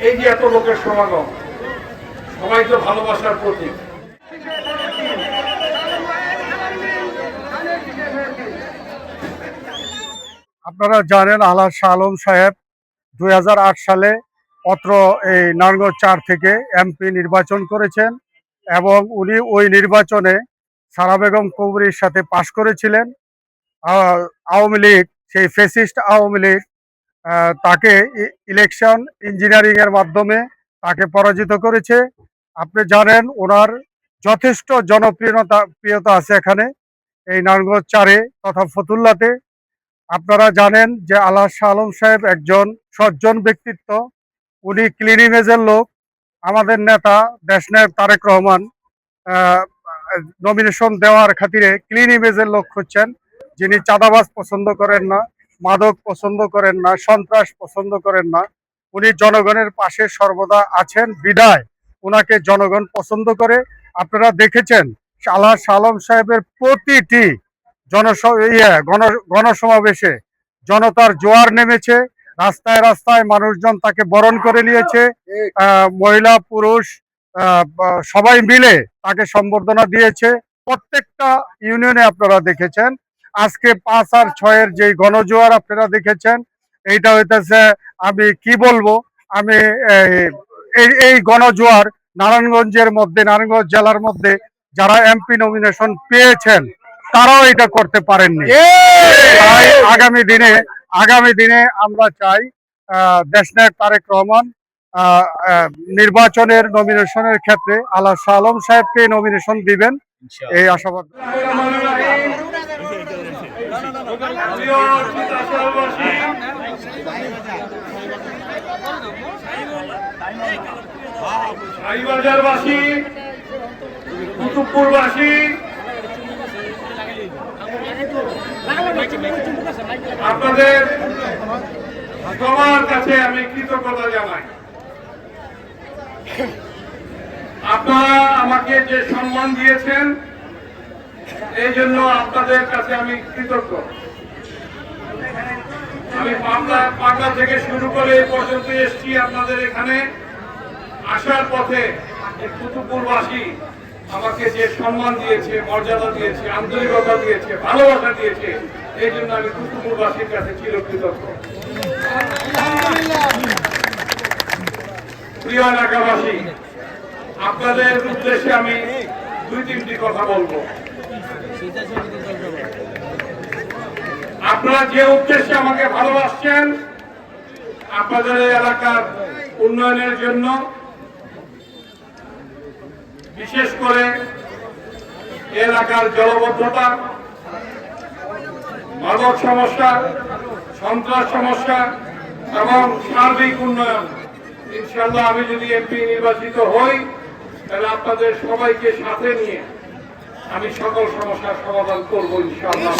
এই যে এত লোকের সমাগম, সবাই তো ভালোবাসার প্রতীক। আপনারা জানেন আলহাজ শাহ আলম সাহেব 2008 সালে অত্র এই নারায়ণগঞ্জ 4 থেকে এমপি নির্বাচন করেছেন এবং উনি ওই নির্বাচনে সারা বেগম কবরীর সাথে পাশ করেছিলেন। আওয়ামী লীগ, সেই ফ্যাসিস্ট আওয়ামী লীগ তাকে ইলেকশন ইঞ্জিনিয়ারিং এর মাধ্যমে তাকে পরাজিত করেছে। আপনি জানেন ওনার যথেষ্ট জনপ্রিয়তা আছে এখানে এই নারায়ণগঞ্জ 4 তথা ফতুল্লাতে। আপনারা জানেন যে আলহাজ শাহ আলম সাহেব একজন সজ্জন ব্যক্তিত্ব, উনি ক্লিন ইমেজের লোক। আমাদের নেতা দেশনায়ক তারেক রহমান নমিনেশন দেওয়ার খাতিরে ক্লিন ইমেজের লোক হচ্ছেন, যিনি চাঁদাবাজ পছন্দ করেন না, মাদক পছন্দ করেন না, সন্ত্রাস পছন্দ করেন না। উনি জনগণের পাশে সর্বদা আছেন বিধায় ওনাকে জনগণ পছন্দ করে। আপনারা দেখেছেন আলহাজ শাহ আলম সাহেবের প্রতিটি গণসমাবেশে জনতার জোয়ার নেমেছে, রাস্তায় রাস্তায় মানুষজন তাকে বরণ করে নিয়েছে। মহিলা পুরুষ সবাই মিলে তাকে সম্বর্ধনা দিয়েছে। প্রত্যেকটা ইউনিয়নে আপনারা দেখেছেন। আজকে 5 আর 6 যে গণজোয়ার আপনারা দেখেছেন, এইটা হইতেছে আমি কি বলবো, আমি এই গণজোয়ার নারায়ণগঞ্জের মধ্যে, নারায়ণগঞ্জ জেলার মধ্যে যারা এমপি নমিনেশন পেয়েছেন তারাও এটা করতে পারেননি। তাই আগামী দিনে আমরা চাই দেশনায়ক তারেক রহমান নির্বাচনের নমিনেশনের ক্ষেত্রে আলহাজ শাহ আলম সাহেবকে নমিনেশন দিবেন, এই আশাবাদ। শাহীবাজারবাসী, কুতুবপুরবাসী, আপনাদের সবার কাছে আমি কৃতজ্ঞতা জানাই। আপনারা আমাকে যে সম্মান দিয়েছেন এই জন্য আপনাদের কাছে আমি কৃতজ্ঞ। আমি পাবনা থেকে শুরু করে এই পর্যন্ত এসেছি আপনাদের এখানে আসার পথে কুতুবপুরবাসী আমাকে যে সম্মান দিয়েছে, মর্যাদা দিয়েছে, আন্তরিকতা দিয়েছে, ভালোবাসা দিয়েছে, এই জন্য আমি কুতুবপুরবাসীর কাছে চিরকৃতজ্ঞ। প্রিয় এলাকাবাসী, আপনাদের উদ্দেশ্যে আমি 2-3টি কথা বলবো। আপনারা যে উদ্দেশ্যে আমাকে ভালোবাসছেন, আপনাদের এই এলাকার উন্নয়নের জন্য, বিশেষ করে এলাকার জলবদ্ধতা, মাদক সমস্যা, সন্ত্রাস সমস্যা এবং সার্বিক উন্নয়ন, ইনশাআল্লাহ আমি যদি এমপি নির্বাচিত হই তাহলে আপনাদের সবাইকে সাথে নিয়ে আমি সকল সমস্যার সমাধান করবো ইনশাআল্লাহ।